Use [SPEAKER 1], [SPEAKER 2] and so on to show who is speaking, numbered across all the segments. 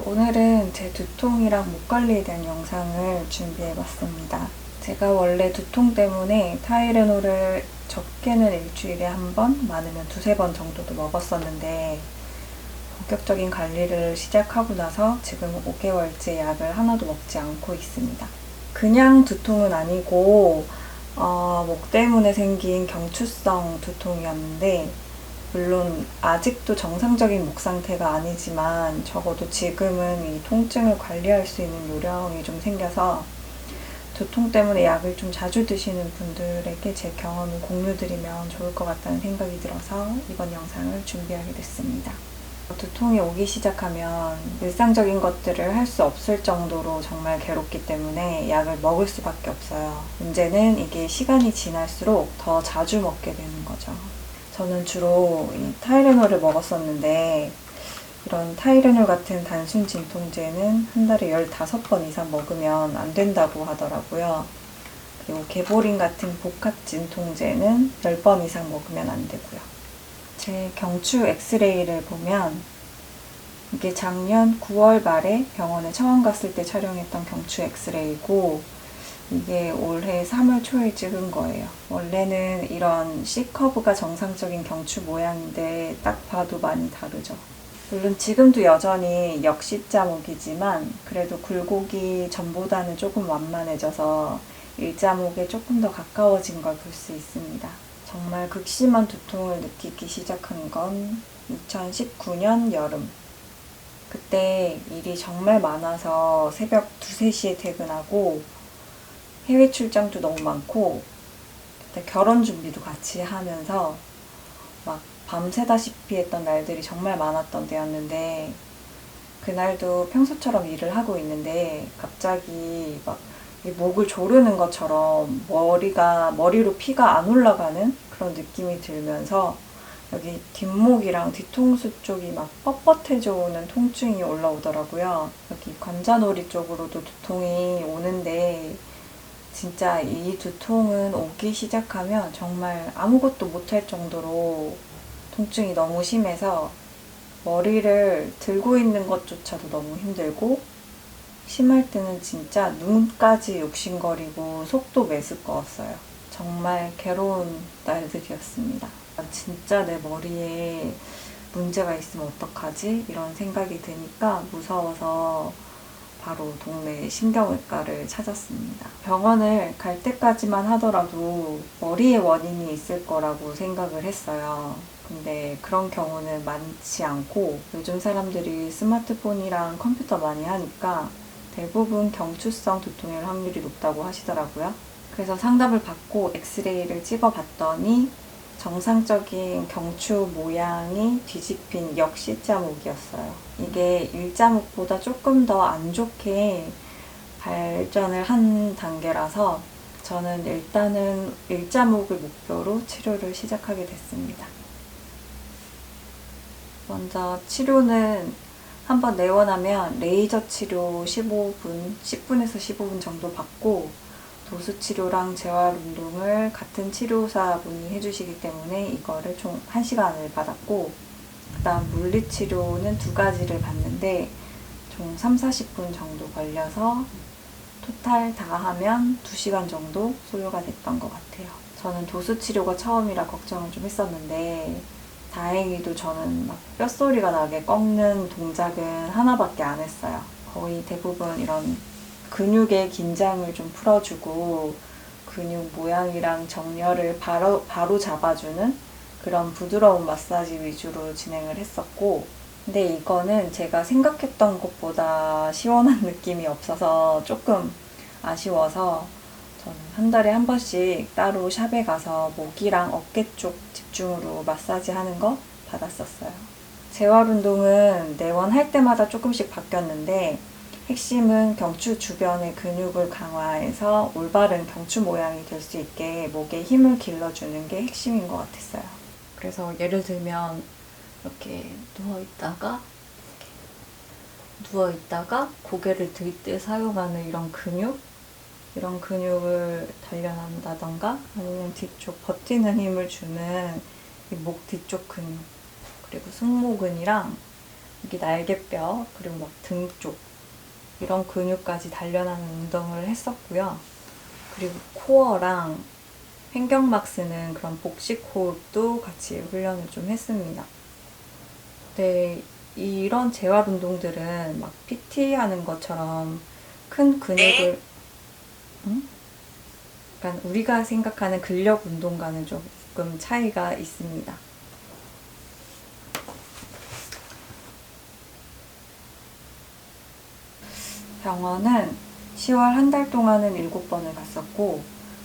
[SPEAKER 1] 오늘은 제 두통이랑 목 관리에 대한 영상을 준비해봤습니다. 제가 원래 두통 때문에 타이레놀을 적게는 일주일에 한 번, 많으면 두세 번 정도도 먹었었는데 본격적인 관리를 시작하고 나서 지금 5개월째 약을 하나도 먹지 않고 있습니다. 그냥 두통은 아니고 목 때문에 생긴 경추성 두통이었는데 물론 아직도 정상적인 목 상태가 아니지만 적어도 지금은 이 통증을 관리할 수 있는 요령이 좀 생겨서 두통 때문에 약을 좀 자주 드시는 분들에게 제 경험을 공유드리면 좋을 것 같다는 생각이 들어서 이번 영상을 준비하게 됐습니다. 두통이 오기 시작하면 일상적인 것들을 할 수 없을 정도로 정말 괴롭기 때문에 약을 먹을 수밖에 없어요. 문제는 이게 시간이 지날수록 더 자주 먹게 되는 거죠. 저는 주로 이 타이레놀을 먹었었는데 이런 타이레놀 같은 단순 진통제는 한 달에 15번 이상 먹으면 안 된다고 하더라고요. 그리고 개보린 같은 복합 진통제는 10번 이상 먹으면 안 되고요. 제 경추 엑스레이를 보면 이게 작년 9월 말에 병원에 처음 갔을 때 촬영했던 경추 엑스레이고 이게 올해 3월 초에 찍은 거예요. 원래는 이런 C커브가 정상적인 경추 모양인데 딱 봐도 많이 다르죠. 물론 지금도 여전히 역시자목이지만 그래도 굴곡이 전보다는 조금 완만해져서 일자목에 조금 더 가까워진 걸 볼 수 있습니다. 정말 극심한 두통을 느끼기 시작한 건 2019년 여름. 그때 일이 정말 많아서 새벽 2, 3시에 퇴근하고 해외 출장도 너무 많고 그때 결혼 준비도 같이 하면서 막 밤새다시피 했던 날들이 정말 많았던 때였는데 그날도 평소처럼 일을 하고 있는데 갑자기 막 목을 조르는 것처럼 머리로 피가 안 올라가는 그런 느낌이 들면서 여기 뒷목이랑 뒤통수 쪽이 막 뻣뻣해져 오는 통증이 올라오더라고요. 여기 관자놀이 쪽으로도 두통이 오는데 진짜 이 두통은 오기 시작하면 정말 아무것도 못할 정도로 통증이 너무 심해서 머리를 들고 있는 것조차도 너무 힘들고 심할 때는 진짜 눈까지 욕심거리고 속도 메스꺼웠어요. 정말 괴로운 날들이었습니다. 진짜 내 머리에 문제가 있으면 어떡하지? 이런 생각이 드니까 무서워서 바로 동네 신경외과를 찾았습니다. 병원을 갈 때까지만 하더라도 머리에 원인이 있을 거라고 생각을 했어요. 근데 그런 경우는 많지 않고 요즘 사람들이 스마트폰이랑 컴퓨터 많이 하니까 대부분 경추성 두통일 확률이 높다고 하시더라고요. 그래서 상담을 받고 엑스레이를 찍어봤더니 정상적인 경추 모양이 뒤집힌 역시자목이었어요. 이게 일자목보다 조금 더 안 좋게 발전을 한 단계라서 저는 일단은 일자목을 목표로 치료를 시작하게 됐습니다. 먼저 치료는 한번 내원하면 레이저 치료 10분에서 15분 정도 받고 도수 치료랑 재활 운동을 같은 치료사분이 해주시기 때문에 이거를 총 1시간을 받았고 그 다음 물리 치료는 2가지를 받는데 총 3, 40분 정도 걸려서 토탈 다 하면 2시간 정도 소요가 됐던 것 같아요. 저는 도수 치료가 처음이라 걱정을 좀 했었는데 다행히도 저는 막 뼛소리가 나게 꺾는 동작은 하나밖에 안 했어요. 거의 대부분 이런 근육의 긴장을 좀 풀어주고 근육 모양이랑 정렬을 바로 잡아주는 그런 부드러운 마사지 위주로 진행을 했었고 근데 이거는 제가 생각했던 것보다 시원한 느낌이 없어서 조금 아쉬워서 저는 한 달에 한 번씩 따로 샵에 가서 목이랑 어깨 쪽 집중으로 마사지 하는 거 받았었어요. 재활 운동은 내원할 때마다 조금씩 바뀌었는데 핵심은 경추 주변의 근육을 강화해서 올바른 경추 모양이 될 수 있게 목에 힘을 길러주는 게 핵심인 것 같았어요. 그래서 예를 들면 이렇게 누워있다가 고개를 들 때 사용하는 이런 근육을 단련한다던가 아니면 뒤쪽 버티는 힘을 주는 목 뒤쪽 근육, 그리고 승모근이랑 여기 날개뼈, 그리고 막 등 쪽 이런 근육까지 단련하는 운동을 했었고요. 그리고 코어랑 횡격막 쓰는 그런 복식 호흡도 같이 훈련을 좀 했습니다. 네, 이런 재활 운동들은 막 PT 하는 것처럼 큰 근육을 그러니까 우리가 생각하는 근력 운동과는 조금 차이가 있습니다. 병원은 10월 한 달 동안은 7번을 갔었고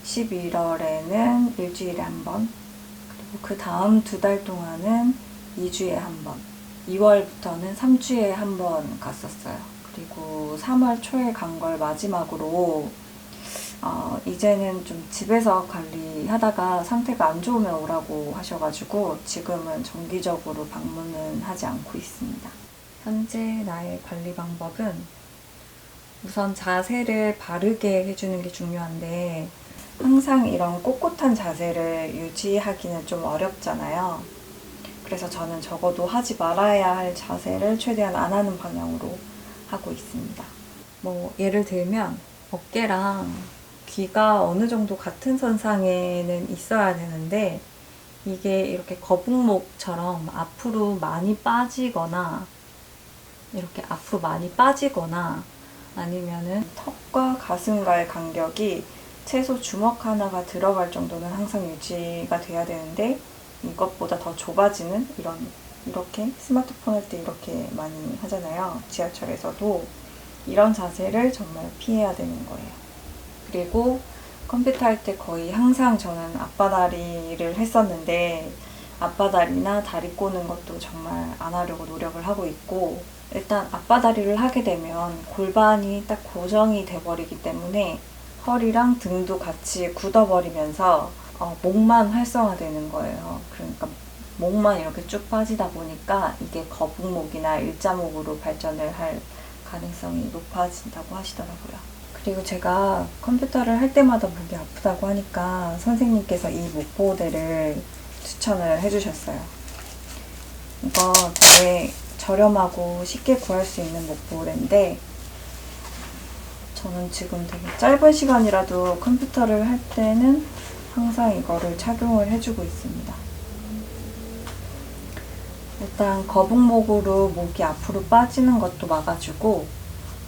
[SPEAKER 1] 11월에는 일주일에 한 번, 그리고 그 다음 2달 동안은 2주에 한 번, 2월부터는 3주에 한 번 갔었어요. 그리고 3월 초에 간 걸 마지막으로 이제는 좀 집에서 관리하다가 상태가 안 좋으면 오라고 하셔가지고 지금은 정기적으로 방문은 하지 않고 있습니다. 현재 나의 관리 방법은 우선 자세를 바르게 해주는 게 중요한데 항상 이런 꼿꼿한 자세를 유지하기는 좀 어렵잖아요. 그래서 저는 적어도 하지 말아야 할 자세를 최대한 안 하는 방향으로 하고 있습니다. 뭐 예를 들면 어깨랑 귀가 어느 정도 같은 선상에는 있어야 되는데 이게 이렇게 거북목처럼 앞으로 많이 빠지거나 아니면은 턱과 가슴과의 간격이 최소 주먹 하나가 들어갈 정도는 항상 유지가 돼야 되는데 이것보다 더 좁아지는 이렇게 스마트폰 할 때 이렇게 많이 하잖아요. 지하철에서도 이런 자세를 정말 피해야 되는 거예요. 그리고 컴퓨터 할 때 거의 항상 저는 앞바다리를 했었는데 앞바다리나 다리 꼬는 것도 정말 안 하려고 노력을 하고 있고, 일단 앞바다리를 하게 되면 골반이 딱 고정이 돼버리기 때문에 허리랑 등도 같이 굳어버리면서 목만 활성화되는 거예요. 그러니까 목만 이렇게 쭉 빠지다 보니까 이게 거북목이나 일자목으로 발전을 할 가능성이 높아진다고 하시더라고요. 그리고 제가 컴퓨터를 할 때마다 목이 아프다고 하니까 선생님께서 이 목보호대를 추천을 해주셨어요. 이거 되게 저렴하고 쉽게 구할 수 있는 목보호대인데 저는 지금 되게 짧은 시간이라도 컴퓨터를 할 때는 항상 이거를 착용을 해주고 있습니다. 일단 거북목으로 목이 앞으로 빠지는 것도 막아주고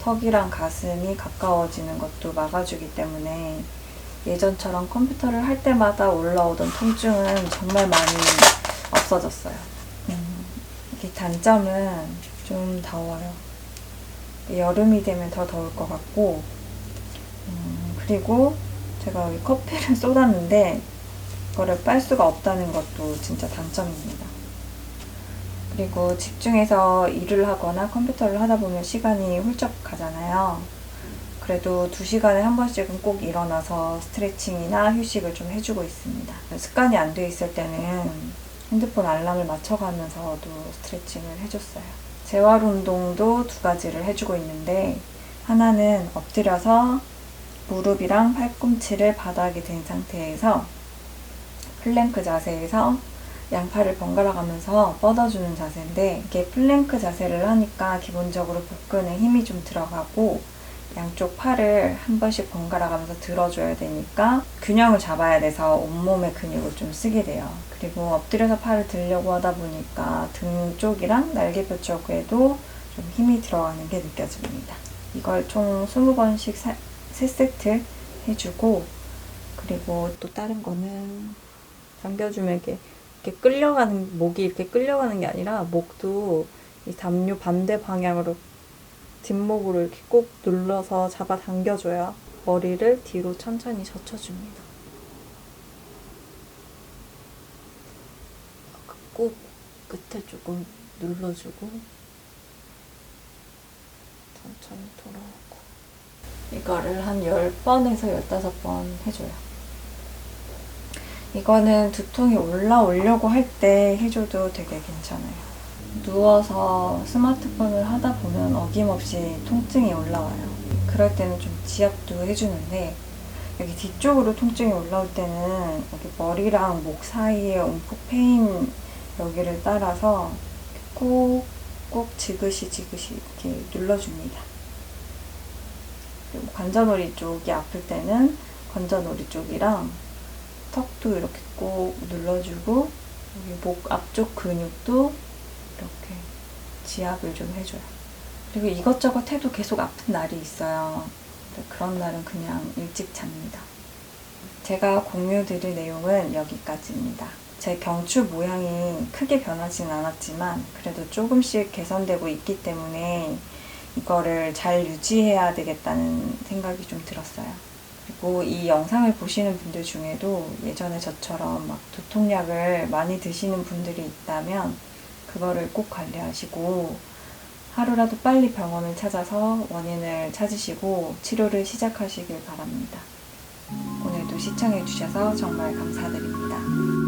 [SPEAKER 1] 턱이랑 가슴이 가까워지는 것도 막아주기 때문에 예전처럼 컴퓨터를 할 때마다 올라오던 통증은 정말 많이 없어졌어요. 이게 단점은 좀 더워요. 여름이 되면 더 더울 것 같고, 그리고 제가 여기 커피를 쏟았는데 이거를 빨 수가 없다는 것도 진짜 단점입니다. 그리고 집중해서 일을 하거나 컴퓨터를 하다 보면 시간이 훌쩍 가잖아요. 그래도 2시간에 한 번씩은 꼭 일어나서 스트레칭이나 휴식을 좀 해주고 있습니다. 습관이 안 돼 있을 때는 핸드폰 알람을 맞춰가면서도 스트레칭을 해줬어요. 재활 운동도 2가지를 해주고 있는데 하나는 엎드려서 무릎이랑 팔꿈치를 바닥에 댄 상태에서 플랭크 자세에서 양팔을 번갈아 가면서 뻗어주는 자세인데, 이게 플랭크 자세를 하니까 기본적으로 복근에 힘이 좀 들어가고 양쪽 팔을 한 번씩 번갈아 가면서 들어줘야 되니까 균형을 잡아야 돼서 온몸의 근육을 좀 쓰게 돼요. 그리고 엎드려서 팔을 들려고 하다 보니까 등 쪽이랑 날개뼈 쪽에도 좀 힘이 들어가는 게 느껴집니다. 이걸 총 20번씩 3세트 해주고, 그리고 또 다른 거는 당겨주면 이렇게 끌려가는, 목이 이렇게 끌려가는 게 아니라 목도 이 담요 반대 방향으로 뒷목으로 이렇게 꼭 눌러서 잡아 당겨줘야 머리를 뒤로 천천히 젖혀줍니다. 꼭 끝에 조금
[SPEAKER 2] 눌러주고 천천히 돌아오고.
[SPEAKER 1] 이거를 한 10번에서 15번 해줘요. 이거는 두통이 올라오려고 할 때 해줘도 되게 괜찮아요. 누워서 스마트폰을 하다 보면 어김없이 통증이 올라와요. 그럴 때는 좀 지압도 해주는데, 여기 뒤쪽으로 통증이 올라올 때는 여기 머리랑 목 사이에 움푹 패인 여기를 따라서 꾹꾹 지그시 이렇게 눌러줍니다. 그리고 관자놀이 쪽이 아플 때는 관자놀이 쪽이랑 턱도 이렇게 꾹 눌러주고, 여기 목 앞쪽 근육도 이렇게 지압을 좀 해줘요. 그리고 이것저것 해도 계속 아픈 날이 있어요. 그런 날은 그냥 일찍 잡니다. 제가 공유드릴 내용은 여기까지입니다. 제 경추 모양이 크게 변하진 않았지만 그래도 조금씩 개선되고 있기 때문에 이거를 잘 유지해야 되겠다는 생각이 좀 들었어요. 그리고 이 영상을 보시는 분들 중에도 예전에 저처럼 막 두통약을 많이 드시는 분들이 있다면 그거를 꼭 관리하시고 하루라도 빨리 병원을 찾아서 원인을 찾으시고 치료를 시작하시길 바랍니다. 오늘도 시청해주셔서 정말 감사드립니다.